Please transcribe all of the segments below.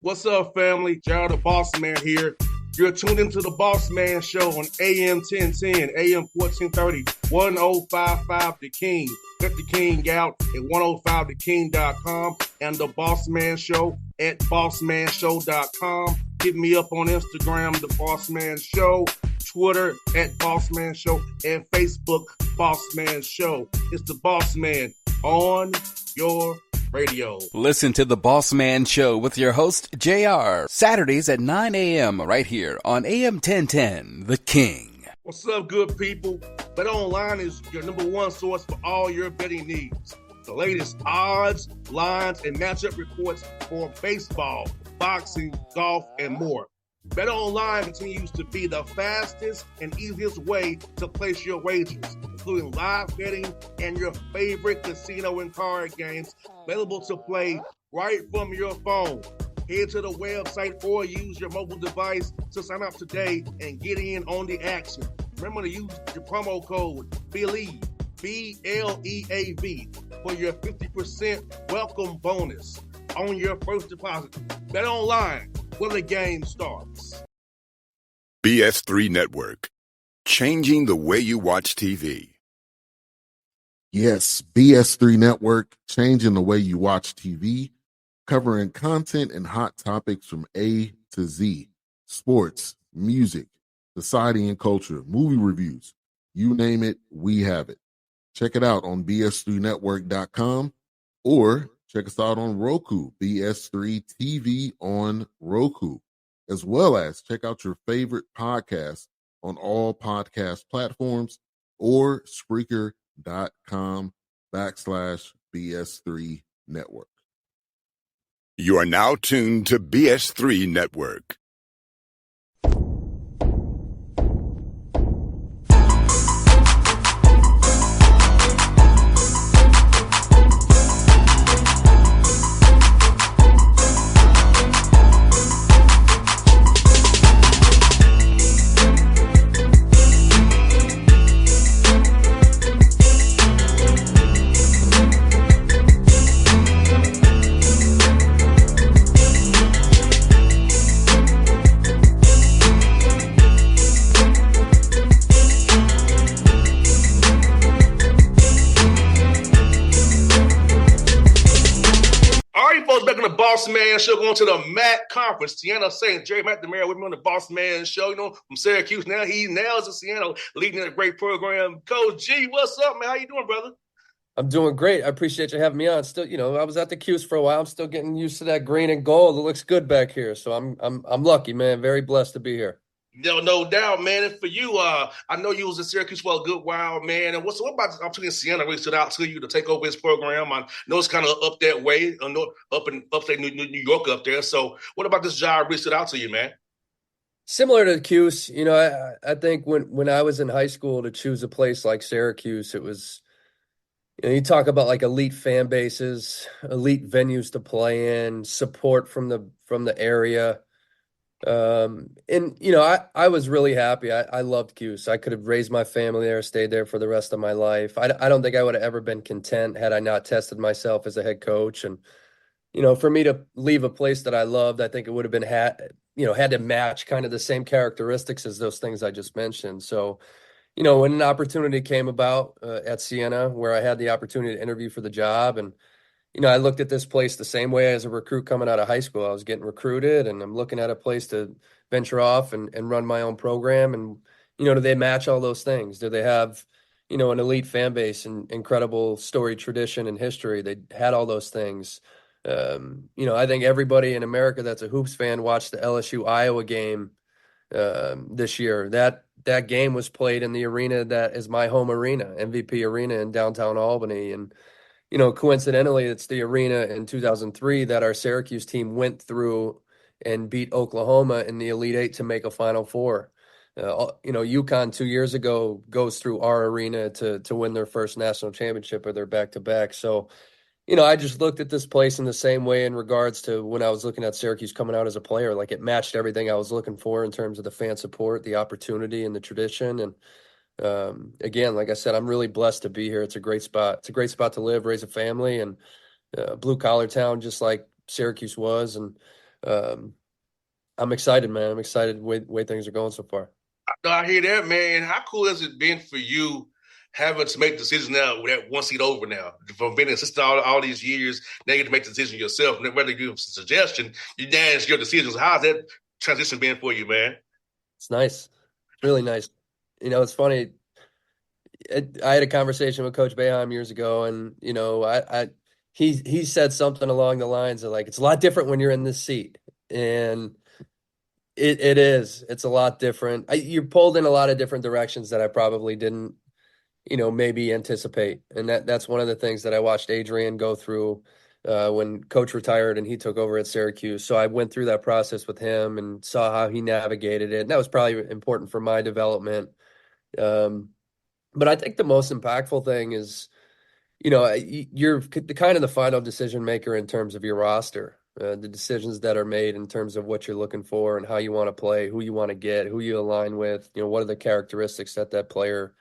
What's up, family? Gerald the Bossman here. You're tuned into the Bossman Show on AM 1010, AM 1430, 1055 The King. Let the King out at 105theking.com and the Bossman Show at bossmanshow.com. Hit me up on Instagram, The Bossman Show, Twitter at Bossman Show, and Facebook, Bossman Show. It's the Bossman on your radio. Listen to the Bossman Show with your host, JR, Saturdays at 9 a.m. right here on AM 1010, The King. What's up, good people? BetOnline is your number one source for all your betting needs. The latest odds, lines, and matchup reports for baseball, boxing, golf, and more. BetOnline continues to be the fastest and easiest way to place your wagers, including live betting and your favorite casino and card games available to play right from your phone. Head to the website or use your mobile device to sign up today and get in on the action. Remember to use your promo code BELIEVE, B-L-E-A-V, for your 50% welcome bonus on your first deposit. BetOnline, where the game starts. BS3 Network, changing the way you watch TV. Yes, BS3 Network, changing the way you watch TV, covering content and hot topics from A to Z, sports, music, society and culture, movie reviews, you name it, we have it. Check it out on bs3network.com or check us out on Roku, BS3 TV on Roku, as well as check out your favorite podcast on all podcast platforms or Spreaker.com/BS3 Network. You are now tuned to BS3 Network. Bossman Show, going to the MAC conference. Sienna saying Gerry McNamara with me on the Bossman Show, from Syracuse. Now he nails at Sienna, leading a great program. Coach G, what's up, man? How you doing, brother? I'm doing great. I appreciate you having me on. Still, I was at the Q's for a while. I'm still getting used to that green and gold. It looks good back here. So I'm lucky, man. Very blessed to be here. No doubt, man. And for you, I know you was in Syracuse for a good while, man. And what about the opportunity in Sienna really stood out to you to take over his program? I know it's kind of up that way, up in upstate New York up there. So what about this job really stood out to you, man? Similar to the Q's, I think when I was in high school, to choose a place like Syracuse, it was, you talk about like elite fan bases, elite venues to play in, support from the area. I was really happy. I loved Cuse. I could have raised my family there, stayed there for the rest of my life. I don't think I would have ever been content had I not tested myself as a head coach. And, for me to leave a place that I loved, I think it would have been had to match kind of the same characteristics as those things I just mentioned. So, when an opportunity came about at Sienna, where I had the opportunity to interview for the job, and I looked at this place the same way as a recruit coming out of high school. I was getting recruited, and I'm looking at a place to venture off and run my own program. And, do they match all those things? Do they have, an elite fan base and incredible story, tradition, and history? They had all those things. I think everybody in America that's a hoops fan watched the LSU-Iowa game this year. That game was played in the arena that is my home arena, MVP Arena in downtown Albany. And coincidentally, it's the arena in 2003 that our Syracuse team went through and beat Oklahoma in the Elite Eight to make a Final Four. UConn 2 years ago goes through our arena to win their first national championship, or their back-to-back. So, I just looked at this place in the same way in regards to when I was looking at Syracuse coming out as a player. Like, it matched everything I was looking for in terms of the fan support, the opportunity, and the tradition. And again, like I said, I'm really blessed to be here. It's a great spot. It's a great spot to live, raise a family, and blue collar town, just like Syracuse was. And um, I'm excited, man. I'm excited way things are going so far. I hear that, man. How cool has it been for you having to make decisions now with that one seat over now? From being an assistant all these years, now you get to make the decision yourself. And whether you give a suggestion, you dance your decisions. How's that transition been for you, man? It's nice, really nice. It's funny. I had a conversation with Coach Boeheim years ago, and he said something along the lines of like, it's a lot different when you're in this seat, and it is. It's a lot different. You're pulled in a lot of different directions that I probably didn't, maybe anticipate, and that's one of the things that I watched Adrian go through when Coach retired and he took over at Syracuse. So I went through that process with him and saw how he navigated it, and that was probably important for my development. Um, but I think the most impactful thing is, you're the kind of the final decision maker in terms of your roster, the decisions that are made in terms of what you're looking for and how you want to play, who you want to get, who you align with, what are the characteristics that that player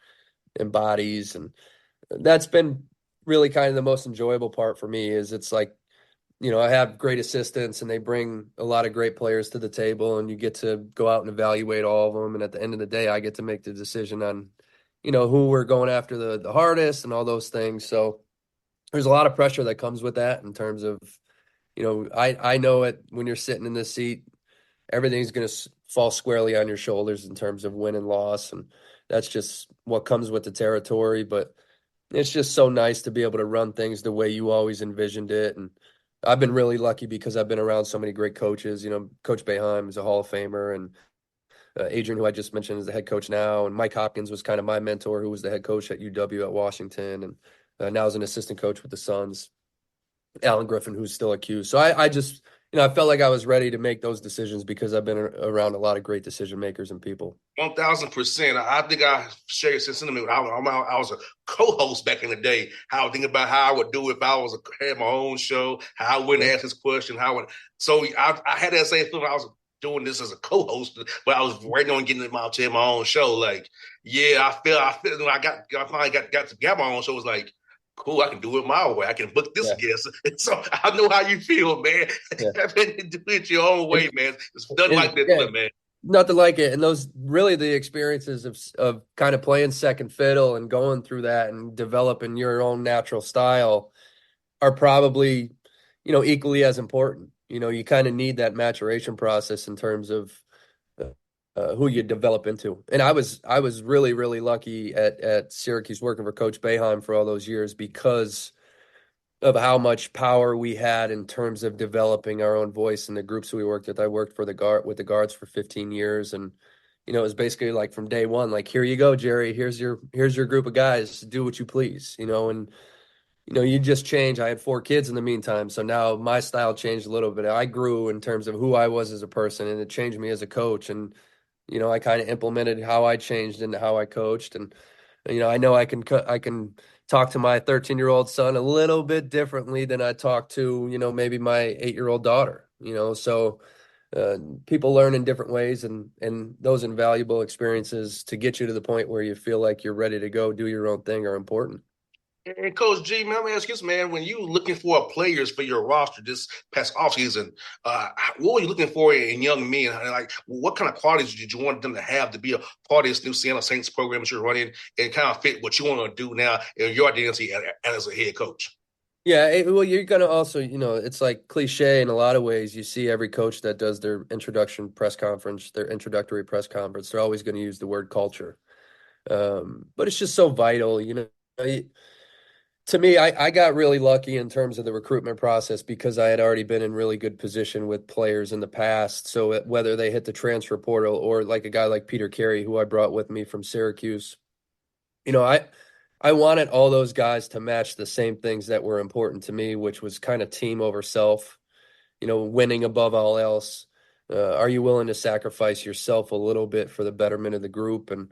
embodies. And that's been really kind of the most enjoyable part for me is it's like, I have great assistants and they bring a lot of great players to the table and you get to go out and evaluate all of them. And at the end of the day, I get to make the decision on, who we're going after the hardest and all those things. So there's a lot of pressure that comes with that in terms of, I know it when you're sitting in this seat, everything's going to fall squarely on your shoulders in terms of win and loss. And that's just what comes with the territory. But it's just so nice to be able to run things the way you always envisioned it. And I've been really lucky because I've been around so many great coaches. Coach Boeheim is a Hall of Famer, and Adrian, who I just mentioned, is the head coach now. And Mike Hopkins was kind of my mentor, who was the head coach at UW at Washington, and now is an assistant coach with the Suns. Alan Griffin, who's still at Q. So I just, I felt like I was ready to make those decisions because I've been around a lot of great decision makers and people. 1,000%. I think I share your sentiment. I was a co-host back in the day. How I would think about how I would do it if I had my own show. How I wouldn't ask this question. So I had that same feeling. I was doing this as a co-host, but I was waiting on getting my own show. Like, yeah, I feel. When I finally got to get my own show. It was like, cool, I can do it my way. I can book this guest. So I know how you feel, man. Yeah. Do it your own way, man. It's done like this, man. Nothing like it. And those really the experiences of kind of playing second fiddle and going through that and developing your own natural style are probably, equally as important. You kind of need that maturation process in terms of who you develop into. And I was really, really lucky at Syracuse working for Coach Boeheim for all those years because of how much power we had in terms of developing our own voice in the groups we worked with. I worked with the guards for 15 years. And, it was basically like from day one, like, here you go, Gerry, here's your group of guys, do what you please, and, you just change. I had 4 kids in the meantime. So now my style changed a little bit. I grew in terms of who I was as a person, and it changed me as a coach. And, I kind of implemented how I changed into how I coached. And, I know I can talk to my 13-year-old son a little bit differently than I talk to, maybe my 8-year-old daughter, so people learn in different ways, and those invaluable experiences to get you to the point where you feel like you're ready to go do your own thing are important. And Coach G, man, let me ask you this, man. When you looking for players for your roster this past offseason, what were you looking for in young men? Like, what kind of qualities did you want them to have to be a part of this new Seattle Saints program that you're running and kind of fit what you want to do now in your identity as a head coach? Yeah, well, you're going to also, it's like cliche in a lot of ways. You see every coach that does their introductory press conference, they're always going to use the word culture. But it's just so vital, to me, I got really lucky in terms of the recruitment process because I had already been in really good position with players in the past. So whether they hit the transfer portal or like a guy like Peter Gerry, who I brought with me from Syracuse, I wanted all those guys to match the same things that were important to me, which was kind of team over self, winning above all else. Are you willing to sacrifice yourself a little bit for the betterment of the group? And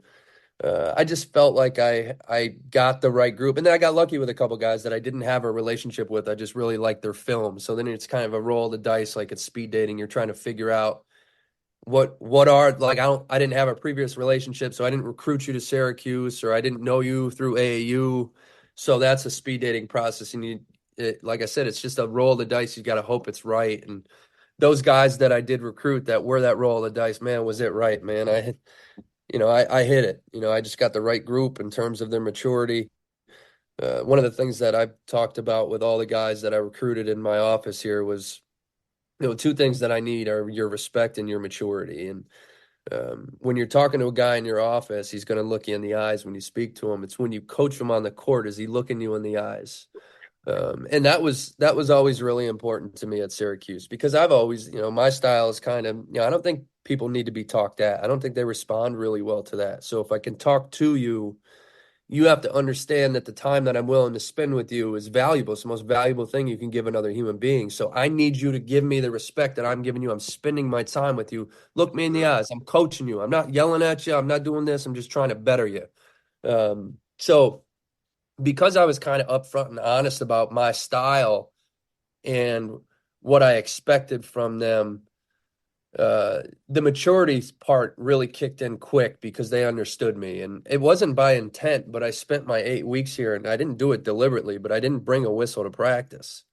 I just felt like I got the right group. And then I got lucky with a couple guys that I didn't have a relationship with. I just really liked their film. So then it's kind of a roll of the dice, like it's speed dating. You're trying to figure out what are, like, I didn't have a previous relationship, so I didn't recruit you to Syracuse, or I didn't know you through AAU. So that's a speed dating process. And like I said, it's just a roll of the dice. You got to hope it's right. And those guys that I did recruit that were that roll of the dice, man, was it right, man? I hit it. I just got the right group in terms of their maturity. One of the things that I've talked about with all the guys that I recruited in my office here was, two things that I need are your respect and your maturity. And when you're talking to a guy in your office, he's going to look you in the eyes when you speak to him. It's when you coach him on the court, is he looking you in the eyes? And that was always really important to me at Syracuse, because I've always, my style is kind of, I don't think people need to be talked at. I don't think they respond really well to that. So if I can talk to you, you have to understand that the time that I'm willing to spend with you is valuable. It's the most valuable thing you can give another human being. So I need you to give me the respect that I'm giving you. I'm spending my time with you. Look me in the eyes. I'm coaching you. I'm not yelling at you. I'm not doing this. I'm just trying to better you. So because I was kind of upfront and honest about my style and what I expected from them, the maturity part really kicked in quick because they understood me. And it wasn't by intent, but I spent my 8 weeks here, and I didn't do it deliberately, but I didn't bring a whistle to practice.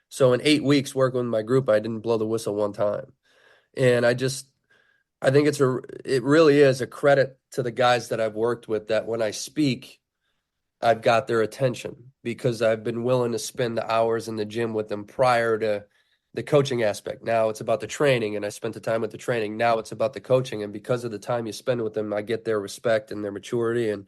So in 8 weeks working with my group, I didn't blow the whistle one time. And I think it really is a credit to the guys that I've worked with that when I speak, I've got their attention, because I've been willing to spend the hours in the gym with them prior to the coaching aspect. Now it's about the training, and I spent the time with the training. Now it's about the coaching, and because of the time you spend with them, I get their respect and their maturity, and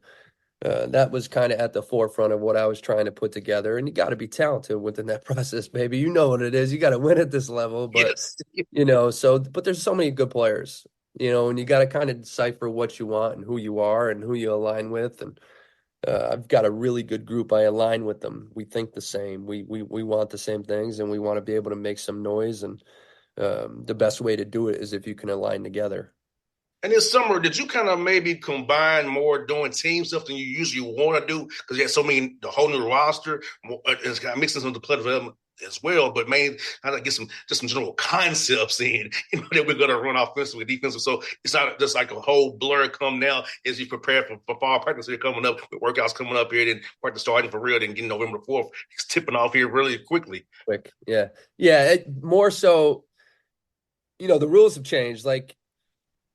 that was kind of at the forefront of what I was trying to put together. And you got to be talented within that process, baby. You know what it is. You got to win at this level, but Yes. but there's so many good players, and you got to kind of decipher what you want and who you are and who you align with. And I've got a really good group. I align with them. We think the same. We want the same things, and we want to be able to make some noise. And the best way to do it is if you can align together. And this summer, did you kind of maybe combine more doing team stuff than you usually want to do? Because you had so many, the whole new roster, it's got mixing some of the player development as well, but maybe kind of get some general concepts in, that we're going to run offensively, defensive. So it's not just like a whole blur come now as you prepare for fall practice here coming up, with workouts coming up here, then practice starting for real, then getting November 4th. It's tipping off here really quickly. Quick. Yeah. Yeah. More so, the rules have changed. Like,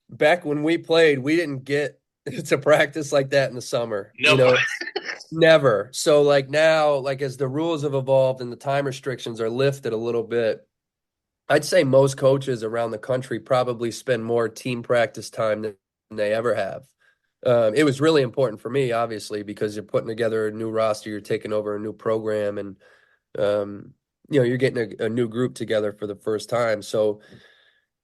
back when we played, we didn't get to practice like that in the summer. Never. Never. So like now, like as the rules have evolved and the time restrictions are lifted a little bit, I'd say most coaches around the country probably spend more team practice time than they ever have. It was really important for me, obviously, because you're putting together a new roster, you're taking over a new program, and you're getting a new group together for the first time. So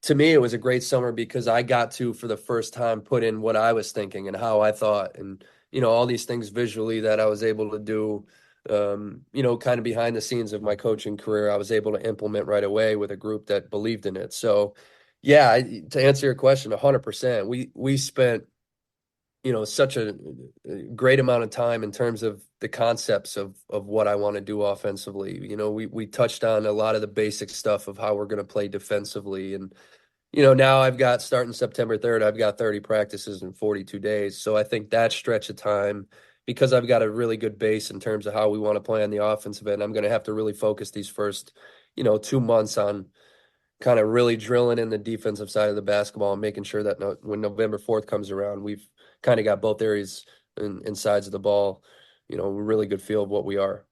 to me, it was a great summer because I got to, for the first time, put in what I was thinking and how I thought, and all these things visually that I was able to do, kind of behind the scenes of my coaching career, I was able to implement right away with a group that believed in it. So, yeah, to answer your question, 100%, we spent, such a great amount of time in terms of the concepts of what I want to do offensively. We touched on a lot of the basic stuff of how we're going to play defensively. And, now I've got, starting September 3rd, I've got 30 practices in 42 days. So I think that stretch of time, because I've got a really good base in terms of how we want to play on the offensive end, I'm going to have to really focus these first, 2 months on kind of really drilling in the defensive side of the basketball and making sure that when November 4th comes around, we've kind of got both areas and sides of the ball, a really good feel of what we are.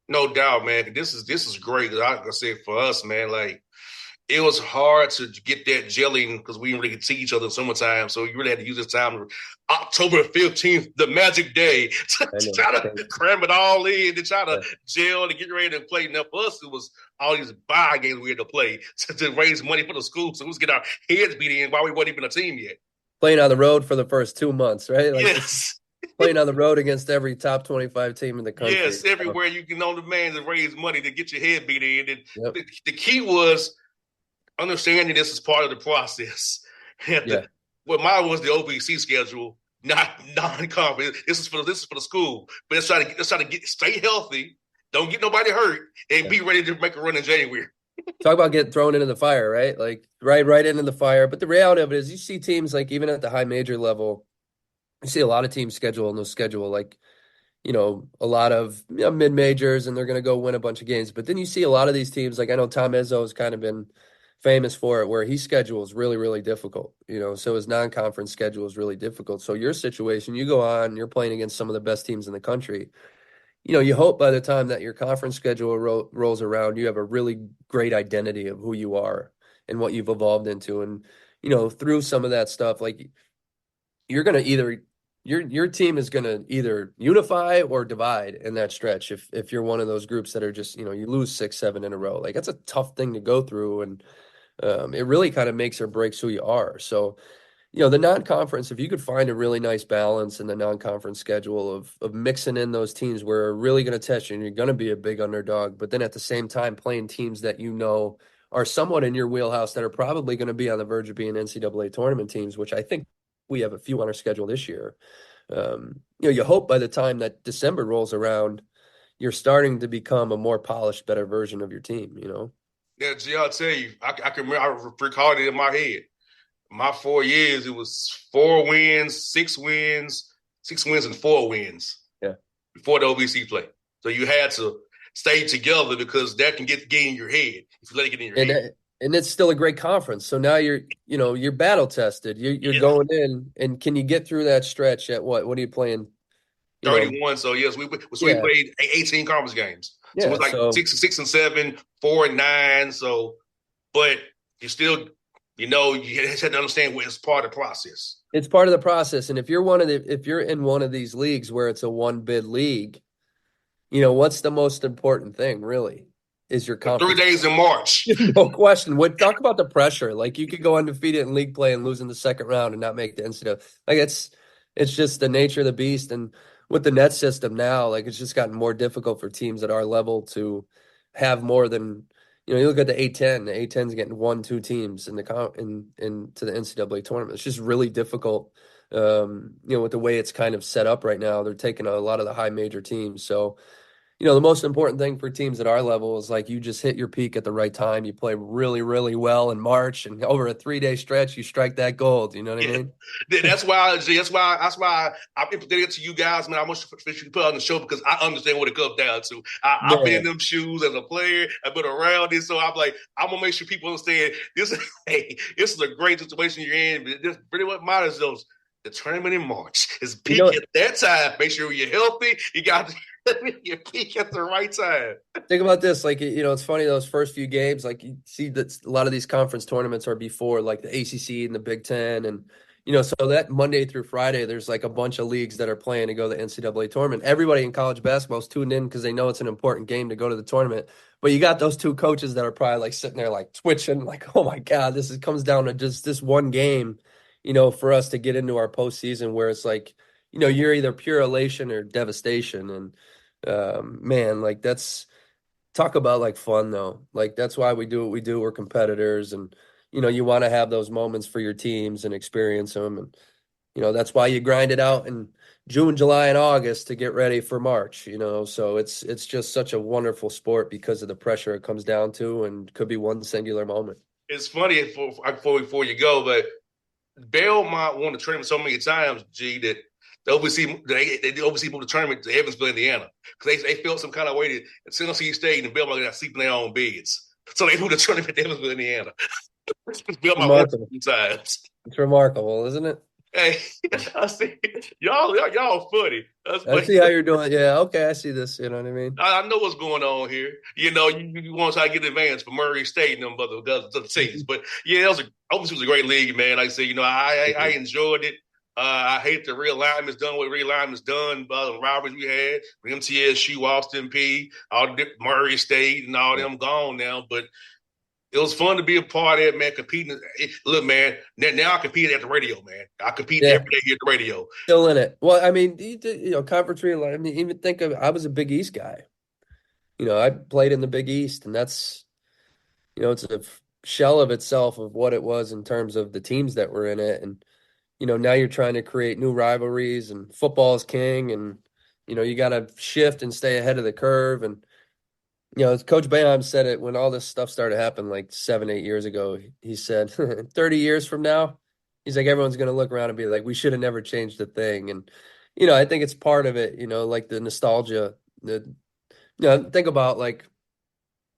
No doubt, man. This is great. Like I said, for us, man, like it was hard to get that gelling because we didn't really see each other in summertime. So you really had to use this time, October 15th, the magic day, to try to cram it all in, to try to gel and get ready to play. Now, for us, it was all these buy games we had to play to raise money for the school. So we was getting our heads beat in while we wasn't even a team yet. Playing on the road for the first 2 months, right? Like, yes. Playing on the road against every top 25 team in the country. Yes, everywhere you can on demand to raise money to get your head beat in. And the key was understanding this is part of the process. Well, mine was the OVC schedule, not non-conference. This is for the school. But let's try to stay healthy, don't get nobody hurt, and be ready to make a run in January. Talk about getting thrown into the fire, right? Like right into the fire. But the reality of it is, you see teams like even at the high major level, you see a lot of teams schedule like, a lot of mid majors, and they're going to go win a bunch of games. But then you see a lot of these teams, like I know Tom Izzo has kind of been famous for it, where his schedule is really, really difficult. So his non-conference schedule is really difficult. So your situation, you go on, you're playing against some of the best teams in the country. You hope by the time that your conference schedule rolls around, you have a really great identity of who you are and what you've evolved into. And, through some of that stuff, like you're going to either your team is going to either unify or divide in that stretch. If you're one of those groups that are just, you lose 6, 7 in a row, like that's a tough thing to go through. And it really kind of makes or breaks who you are. So, the non-conference, if you could find a really nice balance in the non-conference schedule of mixing in those teams where are really going to test you and you're going to be a big underdog, but then at the same time playing teams that are somewhat in your wheelhouse that are probably going to be on the verge of being NCAA tournament teams, which I think we have a few on our schedule this year. You hope by the time that December rolls around, you're starting to become a more polished, better version of your team, Yeah, G, I'll tell you, I can remember, I recalled it in my head. My 4 years, it was 4 wins, 6 wins, 6 wins, and 4 wins. Yeah. Before the OVC play. So you had to stay together because that can get in your head if you let it get in your head. And it's still a great conference. So now you're battle tested. You're going in, and can you get through that stretch at what? What are you playing? 31. So yes, we played 18 conference games. So it was like 6 and 7, 4 and 9. So, but you still, you had to understand it's part of the process. It's part of the process. And if you're in one of these leagues where it's a one bid league, what's the most important thing really is your conference. 3 days in March. No question. Talk about the pressure. Like you could go undefeated in league play and lose in the second round and not make the NCAA. Like it's just the nature of the beast. And with the net system now, like it's just gotten more difficult for teams at our level to have more than, you look at the A10. The A10's getting 1-2 teams into the NCAA tournament. It's just really difficult. With the way it's kind of set up right now, they're taking a lot of the high major teams. So, the most important thing for teams at our level is like you just hit your peak at the right time. You play really, really well in March, and over a 3-day stretch, you strike that gold. You know what I mean? That's why I implicated it to you guys, man. I want you put on the show because I understand what it comes down to. I've been in them shoes as a player. I've been around it, so I'm like, I'm gonna make sure people understand this. This is a great situation you're in. But this pretty much matters. The tournament in March is peak at that time. Make sure you're healthy. You got your peak at the right time. Think about this. Like, it's funny, those first few games, like you see that a lot of these conference tournaments are before like the ACC and the Big Ten. And, so that Monday through Friday, there's like a bunch of leagues that are playing to go to the NCAA tournament. Everybody in college basketball is tuned in because they know it's an important game to go to the tournament. But you got those 2 coaches that are probably like sitting there like twitching, like, oh my God, comes down to just this one game, for us to get into our postseason where it's like, you're either pure elation or devastation. And man, like that's talk about like fun though. Like that's why we do what we do. We're competitors, and you want to have those moments for your teams and experience them. And that's why you grind it out in June, July, and August to get ready for March. So it's just such a wonderful sport because of the pressure it comes down to, and could be one singular moment. It's funny before you go, but Belmont won the tournament so many times, G, that they oversee moved the tournament to Evansville, Indiana, because they felt some kind of way that Tennessee State and Belmont got sleeping in their own beds, so they moved the tournament to Evansville, Indiana. Belmont won times. It's remarkable, isn't it? Hey, I see y'all funny. I see how you're doing. Yeah, okay, I see this. You know what I mean? I know what's going on here. You want to try to get advance for Murray State and them other teams. But yeah, obviously it was a great league, man. Like I said, I enjoyed it. I hate the realignment's done. What realignment's done by the rivalries we had with MTSU, Austin P, all Murray State, and all them gone now. But it was fun to be a part of it, man. Competing. Look, man, now I compete at the radio, man. I compete every day here at the radio. Still in it. Well, I mean, conference realignment. I mean, even think of, I was a Big East guy. I played in the Big East, and that's, it's a shell of itself of what it was in terms of the teams that were in it. And, now you're trying to create new rivalries, and football is king, and, you got to shift and stay ahead of the curve. And, Coach Boeheim said it when all this stuff started happening like 7-8 years ago. He said, 30 years from now, he's like, everyone's going to look around and be like, we should have never changed a thing. And, I think it's part of it, like the nostalgia. Think about like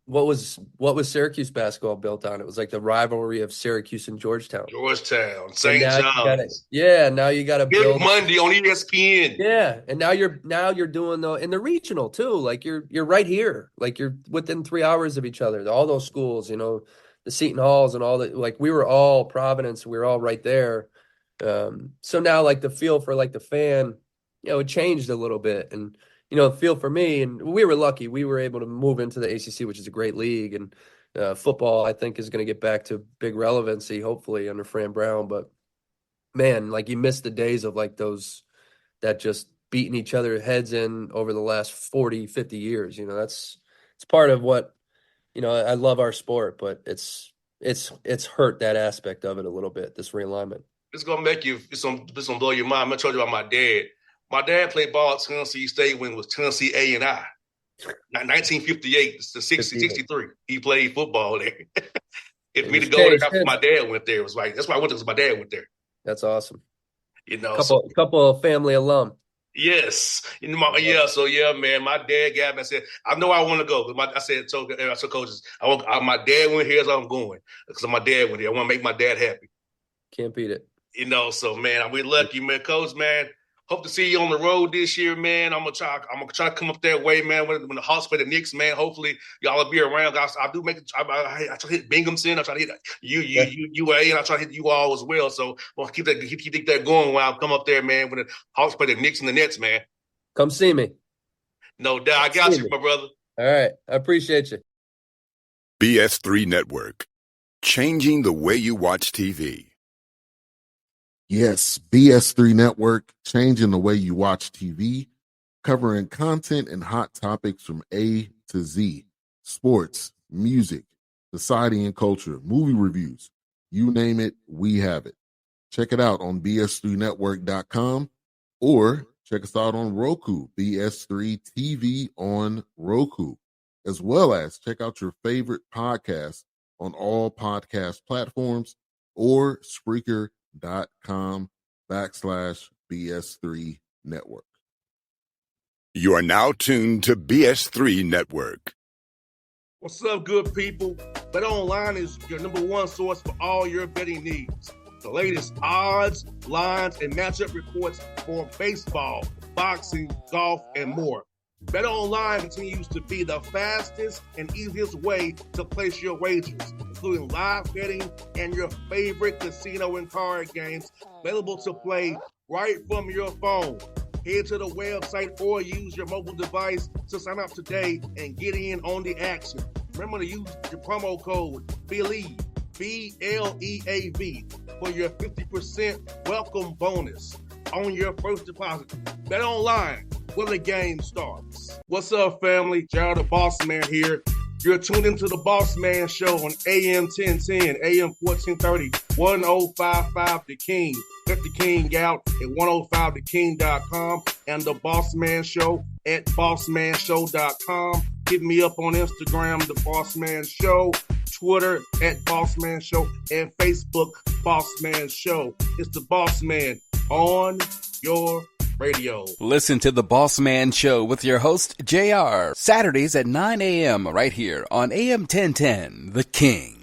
what was Syracuse basketball built on? It was like the rivalry of Syracuse and Georgetown. Georgetown, And St. now you gotta, John's. yeah, now you gotta Big build. Monday on ESPN. Yeah, and now you're doing the regional too. Like you're right here. Like you're within 3 hours of each other. All those schools, the Seton Halls and all that. Like we were all Providence. We were all right there. So now like the feel for like the fan, it changed a little bit. And the feel for me, and we were lucky. We were able to move into the ACC, which is a great league, and football I think is going to get back to big relevancy hopefully under Fran Brown. But man, like you miss the days of like those that just beating each other heads in over the last 40, 50 years. It's part of what, I love our sport, but it's hurt that aspect of it a little bit, this realignment. It's gonna make you. It's gonna blow your mind. I'm gonna tell you about my dad. My dad played ball at Tennessee State when it was Tennessee A&I. 1958 to 63. He played football there. If me to go there after my dad went there, it was like that's why I went there because my dad went there. That's awesome. Couple of family alum. Yes. So man, my dad got me. I said, I know I want to go. I told coaches, my dad went here, so I'm going. Because my dad went here. I want to make my dad happy. Can't beat it. So man, we're lucky, man. Coach, man. Hope to see you on the road this year, man. I'm gonna try to come up that way, man. When the Hawks play the Knicks, man. Hopefully y'all will be around. I try to hit Binghamton. I try to hit UA, and I try to hit you all as well. So we'll keep that going while I come up there, man. When the Hawks play the Knicks and the Nets, man. Come see me. No doubt, I got you, my brother. All right, I appreciate you. BS3 Network, changing the way you watch TV. Yes, BS3 Network, changing the way you watch TV, covering content and hot topics from A to Z, sports, music, society and culture, movie reviews, you name it, we have it. Check it out on bs3network.com or check us out on Roku, BS3 TV on Roku, as well as check out your favorite podcast on all podcast platforms or Spreaker.com/BS3 Network. You are now tuned to BS3 Network. What's up, good people? Bet Online is your number one source for all your betting needs. The latest odds, lines, and matchup reports for baseball, boxing, golf, and more. Bet Online continues to be the fastest and easiest way to place your wagers, including live betting and your favorite casino and card games available to play right from your phone. Head to the website or use your mobile device to sign up today and get in on the action. Remember to use your promo code BELIEVE, BLEAV, for your 50% welcome bonus on your first deposit. Bet Online, where the game starts. What's up, family? Gerry the Bossman here. You're tuned into the Bossman Show on AM 1010, AM 1430, 1055 The King. Check The King out at 105theking.com and the Bossman Show at bossmanshow.com. Hit me up on Instagram, The Bossman Show, Twitter at Bossman Show, and Facebook, Bossman Show. It's the Bossman on your radio. Listen to The Bossman Show with your host, JR, Saturdays at 9 a.m. right here on AM 1010, The King.